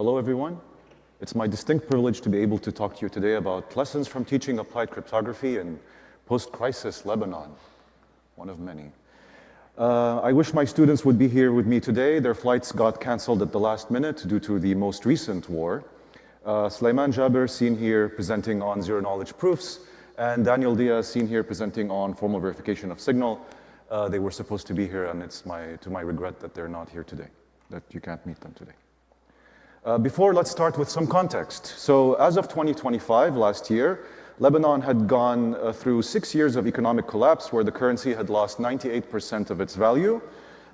Hello, everyone. It's my distinct privilege to be able to talk to you today about lessons from teaching applied cryptography in post-crisis Lebanon, one of many. I wish my students would be here with me today. Their flights got canceled at the last minute due to the most recent war. Sulaiman Jaber, seen here presenting on zero-knowledge proofs, and Daniel Diaz, seen here presenting on formal verification of signal. They were supposed to be here, and it's to my regret that they're not here today, that you can't meet them today. Let's start with some context. So as of 2025, last year, Lebanon had gone through 6 years of economic collapse where the currency had lost 98% of its value.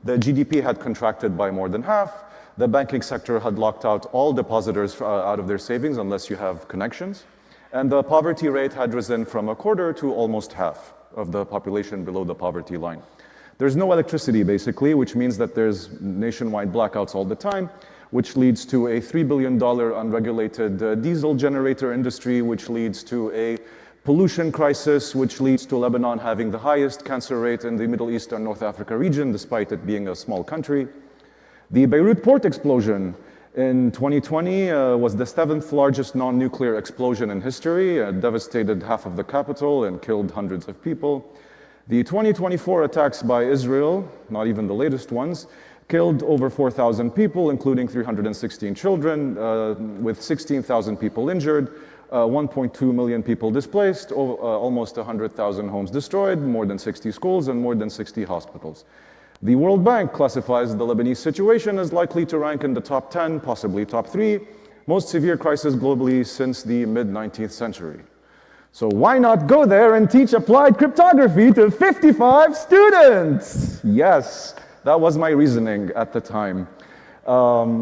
The GDP had contracted by more than half. The banking sector had locked out all depositors out of their savings unless you have connections. And the poverty rate had risen from a quarter to almost half of the population below the poverty line. There's no electricity, basically, which means that there's nationwide blackouts all the time, which leads to a $3 billion unregulated diesel generator industry, which leads to a pollution crisis, which leads to Lebanon having the highest cancer rate in the Middle East and North Africa region, despite it being a small country. The Beirut port explosion in 2020 was the 7th largest non-nuclear explosion in history. It devastated half of the capital and killed hundreds of people. The 2024 attacks by Israel, not even the latest ones, killed over 4,000 people, including 316 children, with 16,000 people injured, 1.2 million people displaced, almost 100,000 homes destroyed, more than 60 schools, and more than 60 hospitals. The World Bank classifies the Lebanese situation as likely to rank in the top 10, possibly top 3, most severe crisis globally since the mid-19th century. So why not go there and teach applied cryptography to 55 students? Yes. That was my reasoning at the time.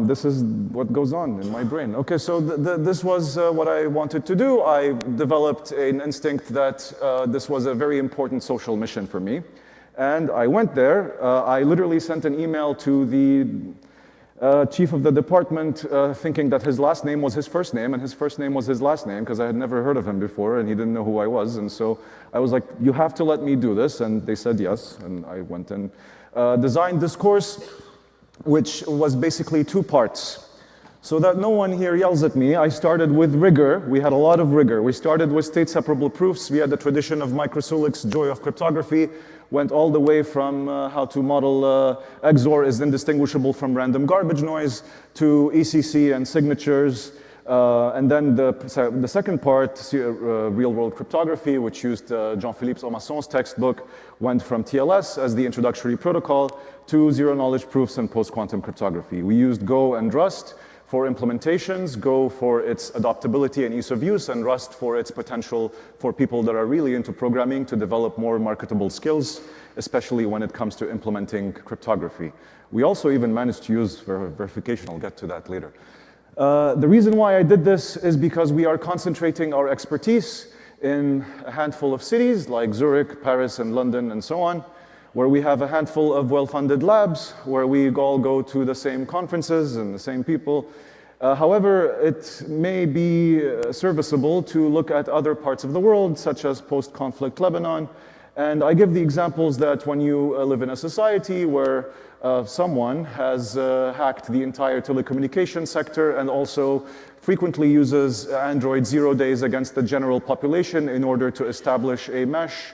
This is what goes on in my brain. Okay, so this was what I wanted to do. I developed an instinct that this was a very important social mission for me. And I went there. I literally sent an email to the chief of the department thinking that his last name was his first name and his first name was his last name because I had never heard of him before and he didn't know who I was. And so I was like, you have to let me do this. And they said yes. And I went and designed this course, which was basically 2 parts. So that no one here yells at me, I started with rigor. We had a lot of rigor. We started with state-separable proofs via the tradition of Microsulic's Joy of Cryptography, went all the way from how to model XOR is indistinguishable from random garbage noise to ECC and signatures. And then the second part, real-world cryptography, which used Jean-Philippe Aumasson's textbook, went from TLS as the introductory protocol to zero-knowledge proofs and post-quantum cryptography. We used Go and Rust for implementations, Go for its adoptability and ease of use, and Rust for its potential for people that are really into programming to develop more marketable skills, especially when it comes to implementing cryptography. We also even managed to use verification. I'll get to that later. The reason why I did this is because we are concentrating our expertise in a handful of cities like Zurich, Paris, and London, and so on, where we have a handful of well-funded labs, where we all go to the same conferences and the same people. However, it may be serviceable to look at other parts of the world, such as post-conflict Lebanon. And I give the examples that when you live in a society where someone has hacked the entire telecommunication sector and also frequently uses Android 0 days against the general population in order to establish a mesh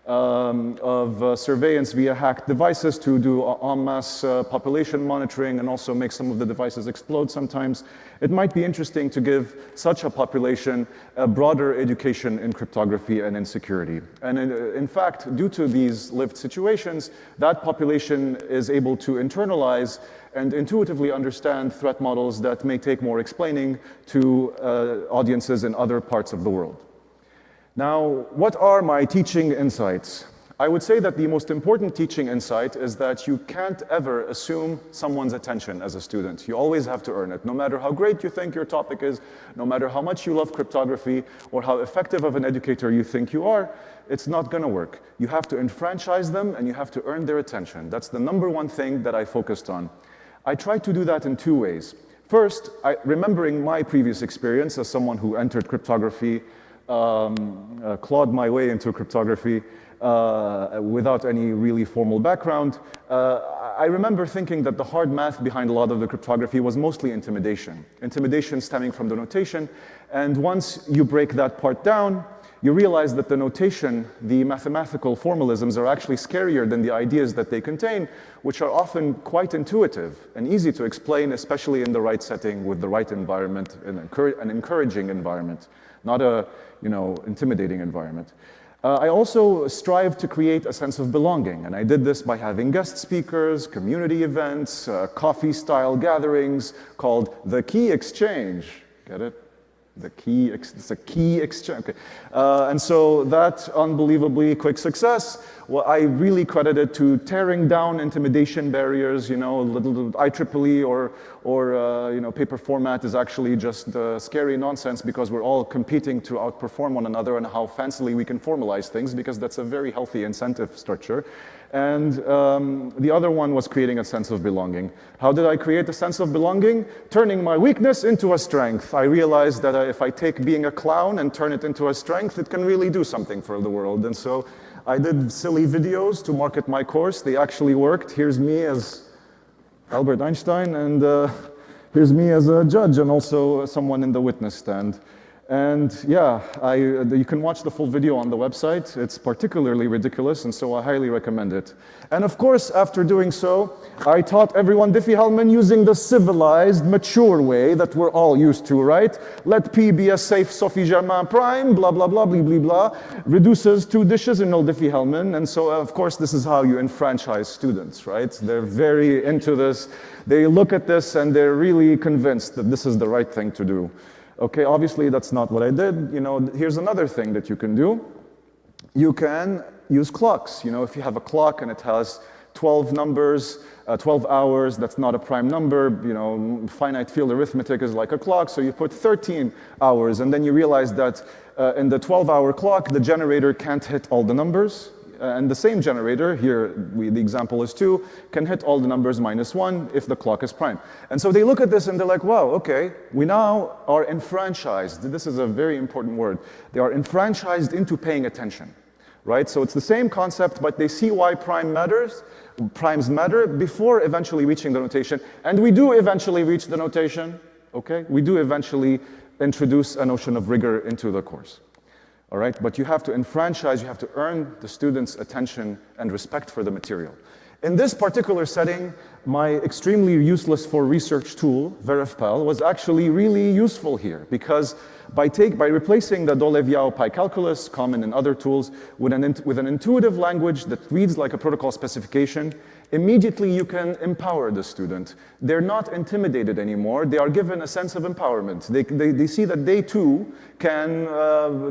of surveillance via hacked devices to do en masse population monitoring and also make some of the devices explode sometimes. It might be interesting to give such a population a broader education in cryptography and in security. And in fact, due to these lived situations, that population is able to internalize and intuitively understand threat models that may take more explaining to audiences in other parts of the world. Now, what are my teaching insights? I would say that the most important teaching insight is that you can't ever assume someone's attention as a student. You always have to earn it. No matter how great you think your topic is, no matter how much you love cryptography, or how effective of an educator you think you are, it's not going to work. You have to enfranchise them and you have to earn their attention. That's the #1 thing that I focused on. I tried to do that in 2 ways. First, remembering my previous experience as someone who entered cryptography, clawed my way into cryptography without any really formal background, I remember thinking that the hard math behind a lot of the cryptography was mostly intimidation. Intimidation stemming from the notation. And once you break that part down, you realize that the notation, the mathematical formalisms, are actually scarier than the ideas that they contain, which are often quite intuitive and easy to explain, especially in the right setting with the right environment, an encouraging environment, not a intimidating environment. I also strive to create a sense of belonging, and I did this by having guest speakers, community events, coffee-style gatherings called the Key Exchange. Get it? It's a key exchange. Okay. And so that unbelievably quick success, well, I really credit it to tearing down intimidation barriers. Little IEEE or paper format is actually just scary nonsense because we're all competing to outperform one another and how fancily we can formalize things, because that's a very healthy incentive structure. And the other one was creating a sense of belonging. How did I create a sense of belonging? Turning my weakness into a strength. I realized that if I take being a clown and turn it into a strength, it can really do something for the world. And so I did silly videos to market my course. They actually worked. Here's me as Albert Einstein, and here's me as a judge and also someone in the witness stand. And yeah, you can watch the full video on the website. It's particularly ridiculous, and so I highly recommend it. And of course, after doing so, I taught everyone Diffie-Hellman using the civilized, mature way that we're all used to, right? Let P be a safe Sophie-Germain prime, blah, blah, blah, blah, blah, blah. Reduces two dishes in old Diffie-Hellman. And so, of course, this is how you enfranchise students, right? They're very into this. They look at this, and they're really convinced that this is the right thing to do. Okay, obviously that's not what I did. Here's another thing that you can do. You can use clocks. If you have a clock and it has 12 numbers, 12 hours, that's not a prime number. Finite field arithmetic is like a clock, so you put 13 hours, and then you realize that in the 12-hour clock, the generator can't hit all the numbers. And the same generator, here the example is 2, can hit all the numbers -1 if the clock is prime. And so they look at this and they're like, wow, okay, we now are enfranchised. This is a very important word. They are enfranchised into paying attention, right? So it's the same concept, but they see why primes matter before eventually reaching the notation. And we do eventually reach the notation, okay? We do eventually introduce a notion of rigor into the course. All right, but you have to enfranchise, you have to earn the students' attention and respect for the material. In this particular setting, my extremely useless for research tool, VerifPal, was actually really useful here, because by replacing the Dole-Viao pi calculus, common in other tools, with an intuitive language that reads like a protocol specification, immediately you can empower the student. They're not intimidated anymore. They are given a sense of empowerment. They see that they too can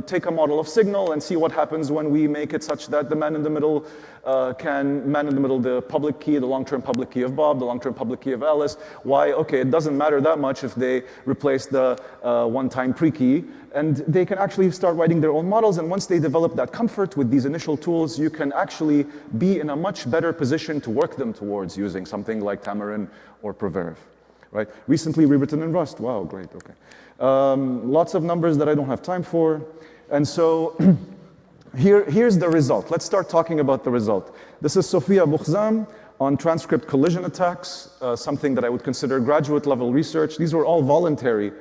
take a model of signal and see what happens when we make it such that the man in the middle the public key, the long-term public key of Bob, the long-term public key of Alice. Why? Okay, it doesn't matter that much if they replace the one-time pre-key, and they can actually start writing their own models. And once they develop that comfort with these initial tools, you can actually be in a much better position to work them towards using something like Tamarin or Proverif, right? Recently rewritten in Rust. Wow, great, okay. Lots of numbers that I don't have time for. And so here's the result. Let's start talking about the result. This is Sophia Boukhzam on transcript collision attacks, something that I would consider graduate level research. These were all voluntary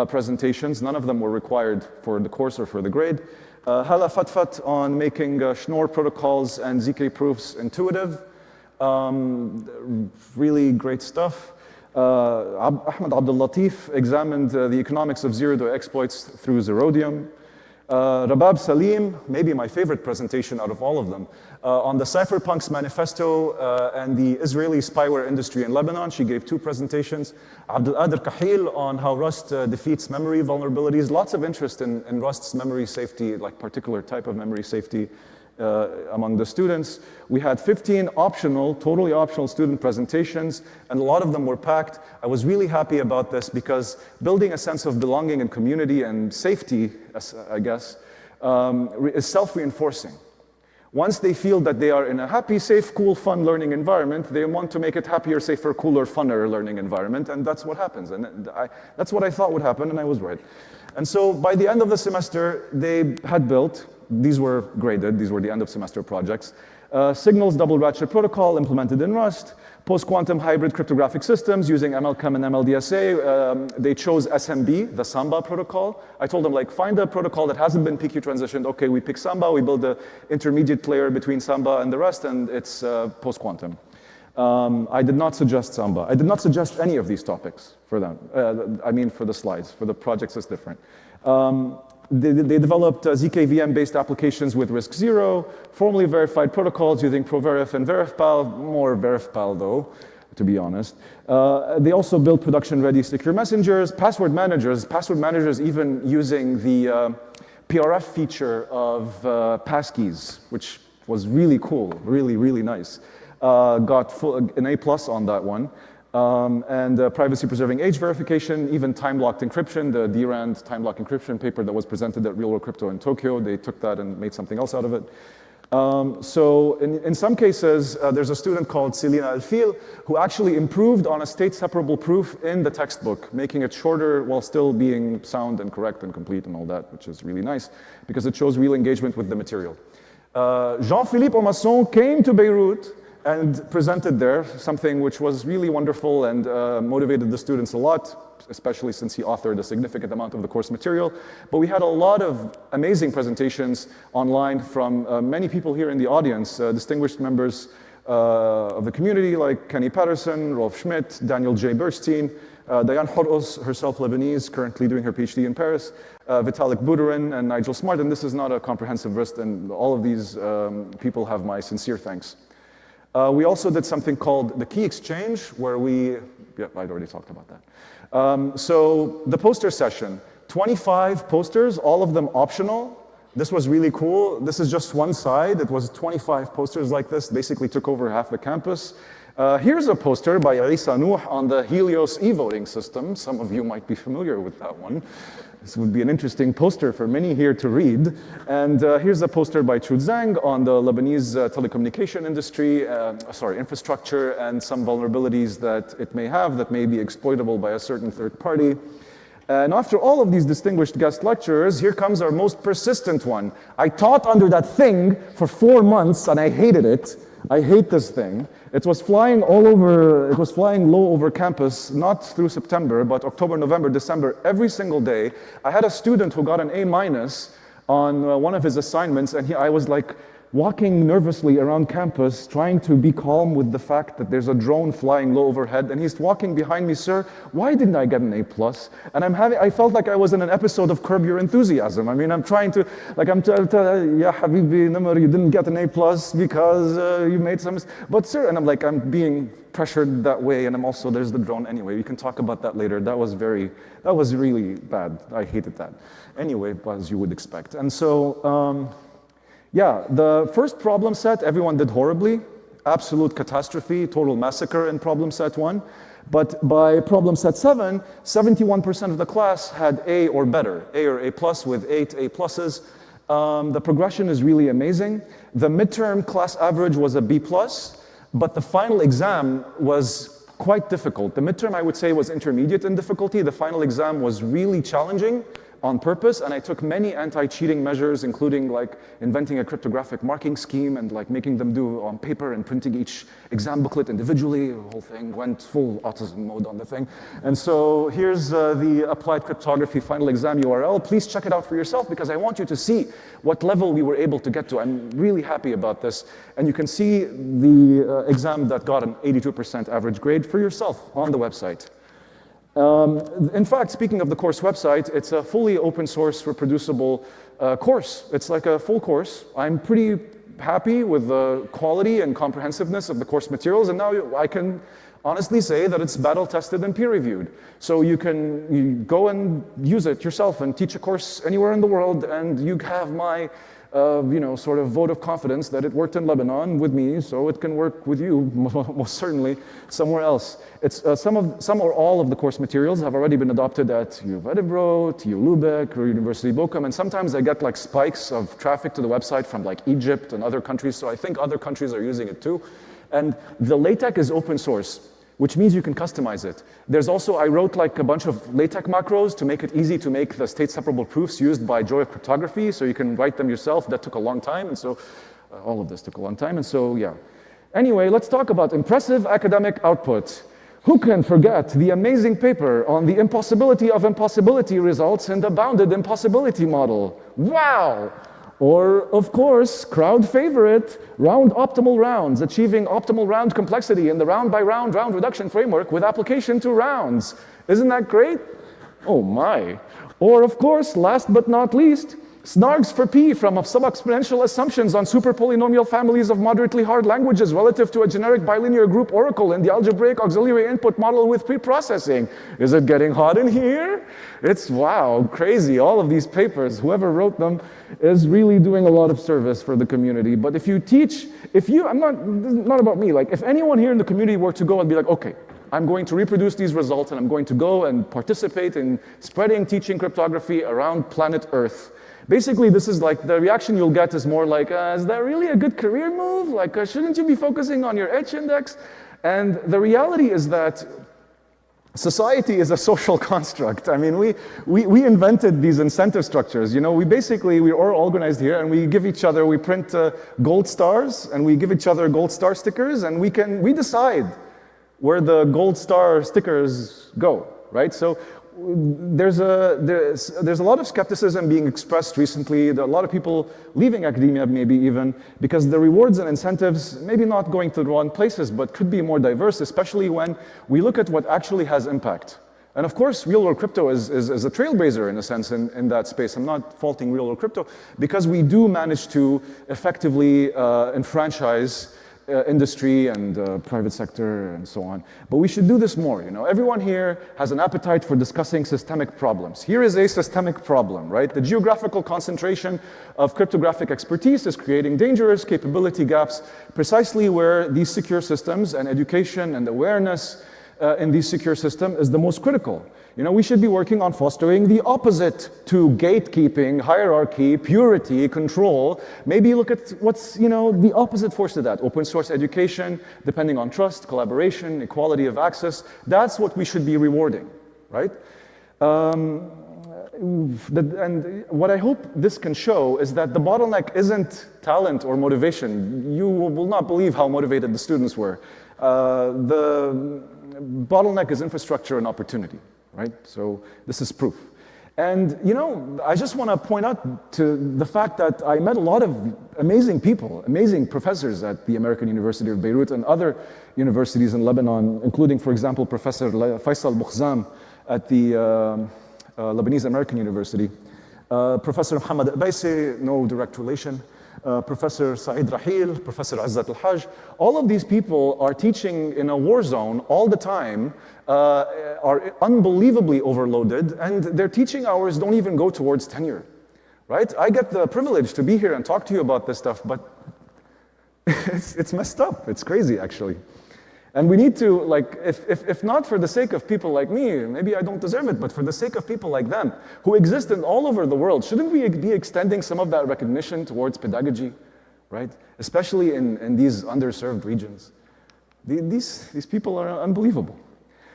presentations. None of them were required for the course or for the grade. Hala Fatfat on making Schnorr protocols and ZK proofs intuitive. Really great stuff. Ahmed Abdul Latif examined the economics of zero-day exploits through Zerodium. Rabab Salim, maybe my favorite presentation out of all of them, on the cypherpunks manifesto and the Israeli spyware industry in Lebanon. She gave 2 presentations. Abdul Qadir Kahil on how Rust defeats memory vulnerabilities. Lots of interest in Rust's memory safety, like particular type of memory safety among the students. We had 15 optional, totally optional student presentations, and a lot of them were packed. I was really happy about this because building a sense of belonging and community and safety, I guess, is self-reinforcing. Once they feel that they are in a happy, safe, cool, fun learning environment, they want to make it happier, safer, cooler, funner learning environment, and that's what happens. And that's what I thought would happen, and I was right. And so by the end of the semester, they had built, these were graded, these were the end of semester projects, Signals double ratchet protocol implemented in Rust. Post-quantum hybrid cryptographic systems using MLChem and MLDSA. They chose SMB, the Samba protocol. I told them, like, find a protocol that hasn't been PQ transitioned. Okay, we pick Samba. We build the intermediate layer between Samba and the rest, and it's post-quantum. I did not suggest Samba. I did not suggest any of these topics for them. I mean, for the slides. For the projects, it's different. They developed ZKVM-based applications with RISC-0, formally verified protocols using ProVerif and VerifPal, more VerifPal though, to be honest. They also built production-ready secure messengers, password managers even using the PRF feature of passkeys, which was really cool, really, really nice. Got an A+ on that one. And privacy-preserving age verification, even time-locked encryption, the DRAND time-locked encryption paper that was presented at Real World Crypto in Tokyo, they took that and made something else out of it. So in some cases, there's a student called Selina Alfil who actually improved on a state-separable proof in the textbook, making it shorter while still being sound and correct and complete and all that, which is really nice because it shows real engagement with the material. Jean-Philippe Omasson came to Beirut and presented there something which was really wonderful and motivated the students a lot, especially since he authored a significant amount of the course material. But we had a lot of amazing presentations online from many people here in the audience, distinguished members of the community like Kenny Patterson, Rolf Schmidt, Daniel J. Burstein, Diane Horos, herself Lebanese, currently doing her PhD in Paris, Vitalik Buterin, and Nigel Smart. And this is not a comprehensive list, and all of these people have my sincere thanks. We also did something called the Key Exchange, where I'd already talked about that. So the poster session, 25 posters, all of them optional. This was really cool. This is just one side. It was 25 posters like this, basically took over half the campus. Here's a poster by Isa Nuh on the Helios e-voting system. Some of you might be familiar with that one. This would be an interesting poster for many here to read. And here's a poster by Chu Zhang on the Lebanese telecommunication industry, infrastructure, and some vulnerabilities that it may have that may be exploitable by a certain third party. And after all of these distinguished guest lecturers, here comes our most persistent one. I taught under that thing for 4 months and I hated it. I hate this thing. It was flying low over campus, not through September, but October, November, December, every single day. I had a student who got an A- on one of his assignments, and I was like walking nervously around campus, trying to be calm with the fact that there's a drone flying low overhead, and he's walking behind me, sir, why didn't I get an A+? And I felt like I was in an episode of Curb Your Enthusiasm. I mean, I'm trying to, like, yeah, Habibi, Namar, you didn't get an A+ because you made some, but sir, and I'm being pressured that way, and there's the drone anyway. We can talk about that later. That was really bad. I hated that. Anyway, as you would expect. And so, yeah, the first problem set, everyone did horribly. Absolute catastrophe, total massacre in problem set 1. But by problem set 7, 71% of the class had A or better, A or A+ with 8 A+. The progression is really amazing. The midterm class average was a B+, but the final exam was quite difficult. The midterm, I would say, was intermediate in difficulty. The final exam was really challenging on purpose, and I took many anti-cheating measures, including like inventing a cryptographic marking scheme and like making them do on paper and printing each exam booklet individually. The whole thing went full autism mode on the thing. And so here's the applied cryptography final exam URL. Please check it out for yourself because I want you to see what level we were able to get to. I'm really happy about this. And you can see the exam that got an 82% average grade for yourself on the website. In fact, speaking of the course website, it's a fully open source reproducible course. It's like a full course. I'm pretty happy with the quality and comprehensiveness of the course materials, and now I can honestly say that it's battle tested and peer reviewed. So you go and use it yourself and teach a course anywhere in the world, and you have my sort of vote of confidence that it worked in Lebanon with me, so it can work with you most certainly somewhere else. It's some or all of the course materials have already been adopted at U of Edinburgh, TU Lubeck, or University Bochum, and sometimes I get like spikes of traffic to the website from like Egypt and other countries, so I think other countries are using it too. And the LaTeX is open source, which means you can customize it. There's also, I wrote like a bunch of LaTeX macros to make it easy to make the state-separable proofs used by Joy of Cryptography, so you can write them yourself. That took a long time, and so all of this took a long time, and so yeah. Anyway, let's talk about impressive academic output. Who can forget the amazing paper on the impossibility of impossibility results in the bounded impossibility model? Wow! Or, of course, crowd favorite, round optimal rounds, achieving optimal round complexity in the round-by-round round reduction framework with application to rounds. Isn't that great? Oh my. Or, of course, last but not least, SNARGs for P from sub-exponential assumptions on superpolynomial families of moderately hard languages relative to a generic bilinear group oracle in the algebraic auxiliary input model with preprocessing. Is it getting hot in here? It's wow, crazy. All of these papers, whoever wrote them is really doing a lot of service for the community. But if you teach, this is not about me, like if anyone here in the community were to go and be like, okay, I'm going to reproduce these results and I'm going to go and participate in spreading teaching cryptography around planet Earth. Basically, this is like, the reaction you'll get is more like, is that really a good career move? Like, shouldn't you be focusing on your H index? And the reality is that society is a social construct. I mean, we invented these incentive structures. You know, we're all organized here and we give each other, we print gold stars and we give each other gold star stickers and we decide where the gold star stickers go, right? So there's a lot of skepticism being expressed recently. There are a lot of people leaving academia, maybe even, because the rewards and incentives, maybe not going to the wrong places, but could be more diverse, especially when we look at what actually has impact. And of course, real world crypto is a trailblazer in a sense in that space. I'm not faulting real world crypto, because we do manage to effectively enfranchise industry and private sector and so on. But we should do this more, you know. Everyone here has an appetite for discussing systemic problems. Here is a systemic problem, right? The geographical concentration of cryptographic expertise is creating dangerous capability gaps precisely where these secure systems and education and awareness in these secure systems is the most critical. You know, we should be working on fostering the opposite to gatekeeping, hierarchy, purity, control. Maybe look at what's, you know, the opposite force to that. Open source education, depending on trust, collaboration, equality of access. That's what we should be rewarding, right? And what I hope this can show is that the bottleneck isn't talent or motivation. You will not believe how motivated the students were. The bottleneck is infrastructure and opportunity. Right? So this is proof. And you know, I just want to point out to the fact that I met a lot of amazing people, amazing professors at the American University of Beirut and other universities in Lebanon, including, for example, Professor Faisal Boukhzam at the Lebanese American University, Professor Mohammed Abaisi, no direct relation, Professor Saeed Rahil, Professor Azzat Al-Hajj. All of these people are teaching in a war zone all the time, are unbelievably overloaded, and their teaching hours don't even go towards tenure, right? I get the privilege to be here and talk to you about this stuff, but it's messed up. It's crazy, actually. And we need to, like, if not for the sake of people like me, maybe I don't deserve it, but for the sake of people like them, who exist in all over the world, shouldn't we be extending some of that recognition towards pedagogy, right? Especially in these underserved regions. These people are unbelievable.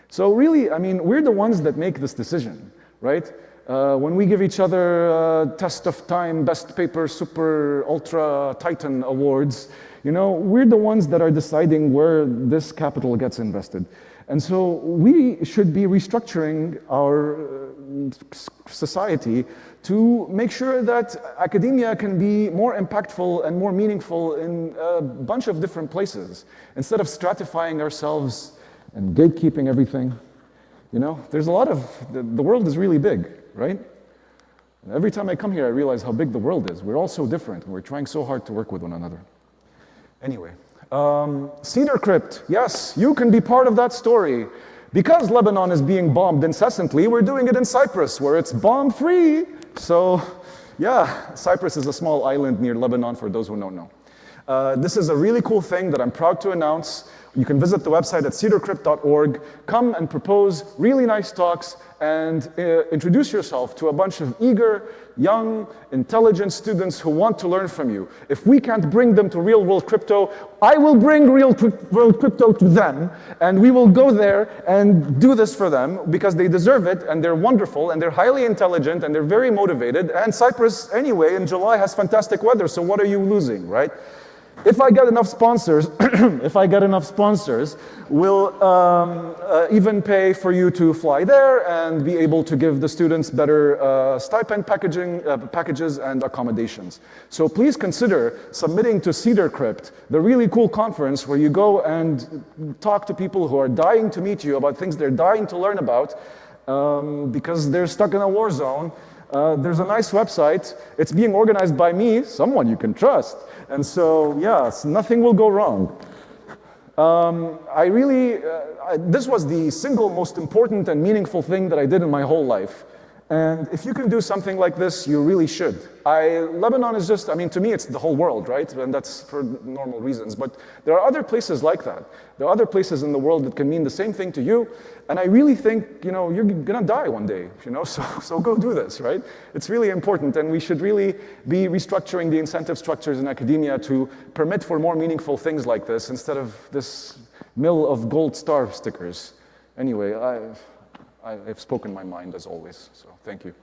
So really, I mean, we're the ones that make this decision, right? When we give each other test of time, best paper, super, ultra, titan awards, you know, we're the ones that are deciding where this capital gets invested. And so we should be restructuring our society to make sure that academia can be more impactful and more meaningful in a bunch of different places, instead of stratifying ourselves and gatekeeping everything. You know, there's a lot of, the world is really big, right? And every time I come here, I realize how big the world is. We're all so different, and we're trying so hard to work with one another. Anyway, Cedarcrypt, yes, you can be part of that story. Because Lebanon is being bombed incessantly, we're doing it in Cyprus, where it's bomb-free. So, yeah, Cyprus is a small island near Lebanon, for those who don't know. This is a really cool thing that I'm proud to announce. You can visit the website at cedarcrypt.org, come and propose really nice talks, and introduce yourself to a bunch of eager, young, intelligent students who want to learn from you. If we can't bring them to real-world crypto, I will bring real-world crypto to them, and we will go there and do this for them, because they deserve it, and they're wonderful, and they're highly intelligent, and they're very motivated, and Cyprus, anyway, in July has fantastic weather, so what are you losing, right? if I get enough sponsors, we'll even pay for you to fly there and be able to give the students better stipend packages and accommodations. So please consider submitting to Cedarcrypt, the really cool conference where you go and talk to people who are dying to meet you about things they're dying to learn about because they're stuck in a war zone. There's a nice website. It's being organized by me, someone you can trust. And so, yes, nothing will go wrong. This was the single most important and meaningful thing that I did in my whole life. And if you can do something like this, you really should. Lebanon is just, I mean, to me, it's the whole world, right? And that's for normal reasons. But there are other places like that. There are other places in the world that can mean the same thing to you. And I really think, you know, you're gonna die one day, you know, so go do this, right? It's really important, and we should really be restructuring the incentive structures in academia to permit for more meaningful things like this instead of this mill of gold star stickers. Anyway, I've spoken my mind as always, so thank you.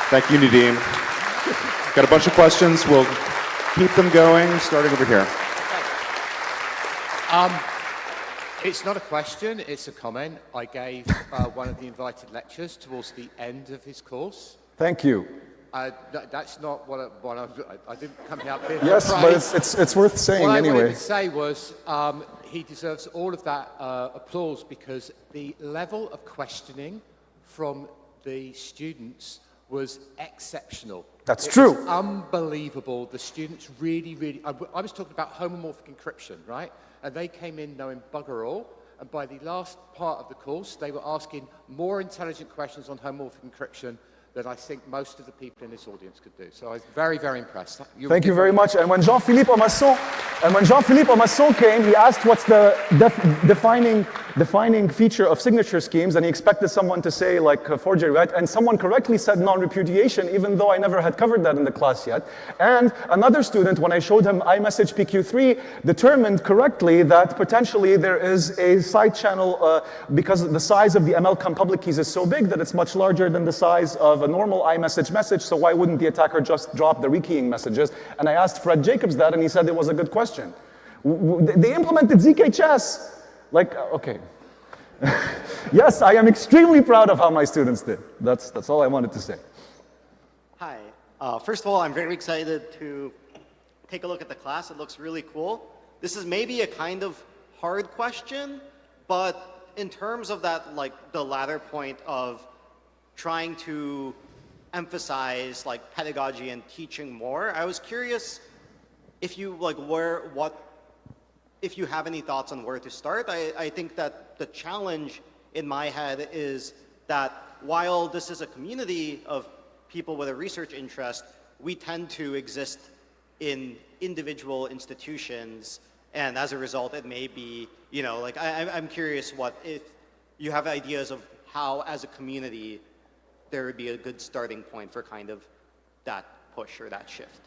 Thank you, Nadeem. Got a bunch of questions. We'll keep them going, starting over here. It's not a question, it's a comment. I gave one of the invited lectures towards the end of his course. Thank you. That's not what I didn't come out here. Yes, but it's worth saying what anyway. What I wanted to say was he deserves all of that applause because the level of questioning from the students was exceptional. That's true. It was unbelievable. The students really, I was talking about homomorphic encryption, right? And they came in knowing bugger all. And by the last part of the course, they were asking more intelligent questions on homomorphic encryption that I think most of the people in this audience could do. So I was very, very impressed. Thank you very much. And when Jean-Philippe Omasson came, he asked what's the defining feature of signature schemes, and he expected someone to say like forgery, right? And someone correctly said non-repudiation, even though I never had covered that in the class yet. And another student, when I showed him iMessage PQ3, determined correctly that potentially there is a side channel because the size of the ML public keys is so big that it's much larger than the size of a normal iMessage message, so why wouldn't the attacker just drop the rekeying messages? And I asked Fred Jacobs that, and he said it was a good question. They implemented ZK chess. Like, okay. Yes, I am extremely proud of how my students did. That's all I wanted to say. Hi. First of all, I'm very excited to take a look at the class. It looks really cool. This is maybe a kind of hard question, but in terms of that, like the latter point of trying to emphasize like pedagogy and teaching more, I was curious if you if you have any thoughts on where to start. I think that the challenge in my head is that while this is a community of people with a research interest, we tend to exist in individual institutions, and as a result, it may be, you know, like I'm curious if you have ideas of how, as a community, there would be a good starting point for kind of that push or that shift.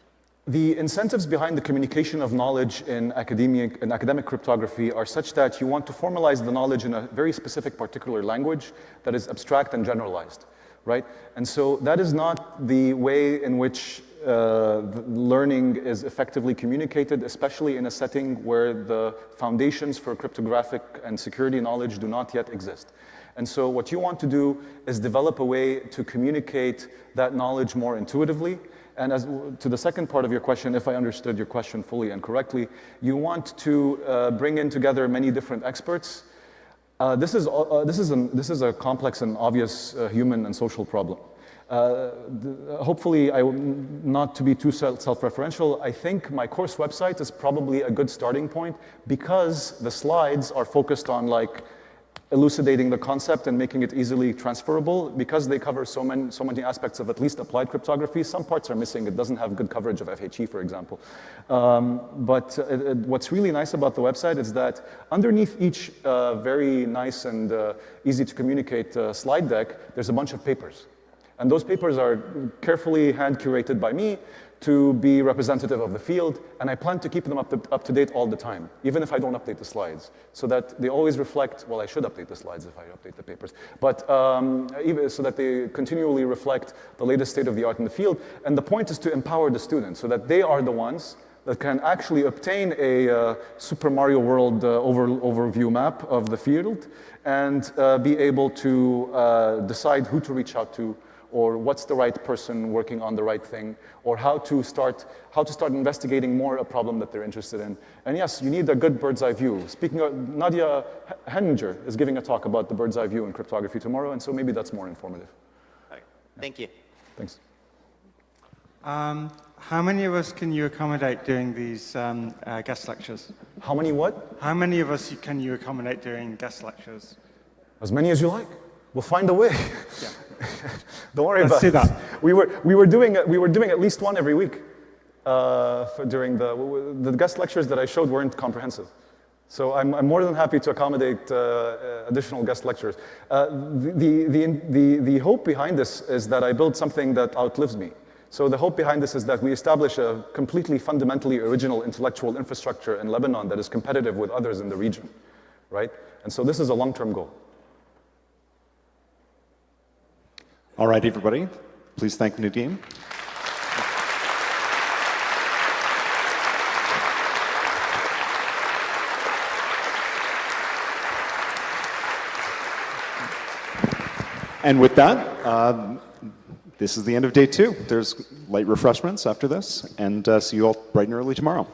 The incentives behind the communication of knowledge in academic cryptography are such that you want to formalize the knowledge in a very specific particular language that is abstract and generalized, right? And so that is not the way in which learning is effectively communicated, especially in a setting where the foundations for cryptographic and security knowledge do not yet exist. And so what you want to do is develop a way to communicate that knowledge more intuitively. And as to the second part of your question, if I understood your question fully and correctly, you want to bring in together many different experts. This is a complex and obvious human and social problem. Hopefully, not to be too self-referential, I think my course website is probably a good starting point because the slides are focused on like elucidating the concept and making it easily transferable. Because they cover so many aspects of at least applied cryptography. Some parts are missing. It doesn't have good coverage of FHE, for example. What's really nice about the website is that underneath each very nice and easy to communicate slide deck, there's a bunch of papers. And those papers are carefully hand-curated by me to be representative of the field, and I plan to keep them up to date all the time, even if I don't update the slides, so that they always reflect, well, I should update the slides if I update the papers, but even so that they continually reflect the latest state of the art in the field. And the point is to empower the students so that they are the ones that can actually obtain a Super Mario World overview map of the field and be able to decide who to reach out to, or what's the right person working on the right thing, or how to start investigating more a problem that they're interested in. And yes, you need a good bird's eye view. Speaking of, Nadia Henninger is giving a talk about the bird's eye view in cryptography tomorrow, and so maybe that's more informative. Okay. Thank you. Thanks. How many of us can you accommodate doing these guest lectures? How many what? How many of us can you accommodate doing guest lectures? As many as you like. We'll find a way. Yeah. Don't worry Let's about do it. that. We were doing at least one every week during the guest lectures that I showed weren't comprehensive. So I'm more than happy to accommodate additional guest lectures. The hope behind this is that I build something that outlives me. So the hope behind this is that we establish a completely fundamentally original intellectual infrastructure in Lebanon that is competitive with others in the region, right? And so this is a long-term goal. All right, everybody, please thank Nadim. And with that, this is the end of day 2. There's light refreshments after this, and see you all bright and early tomorrow.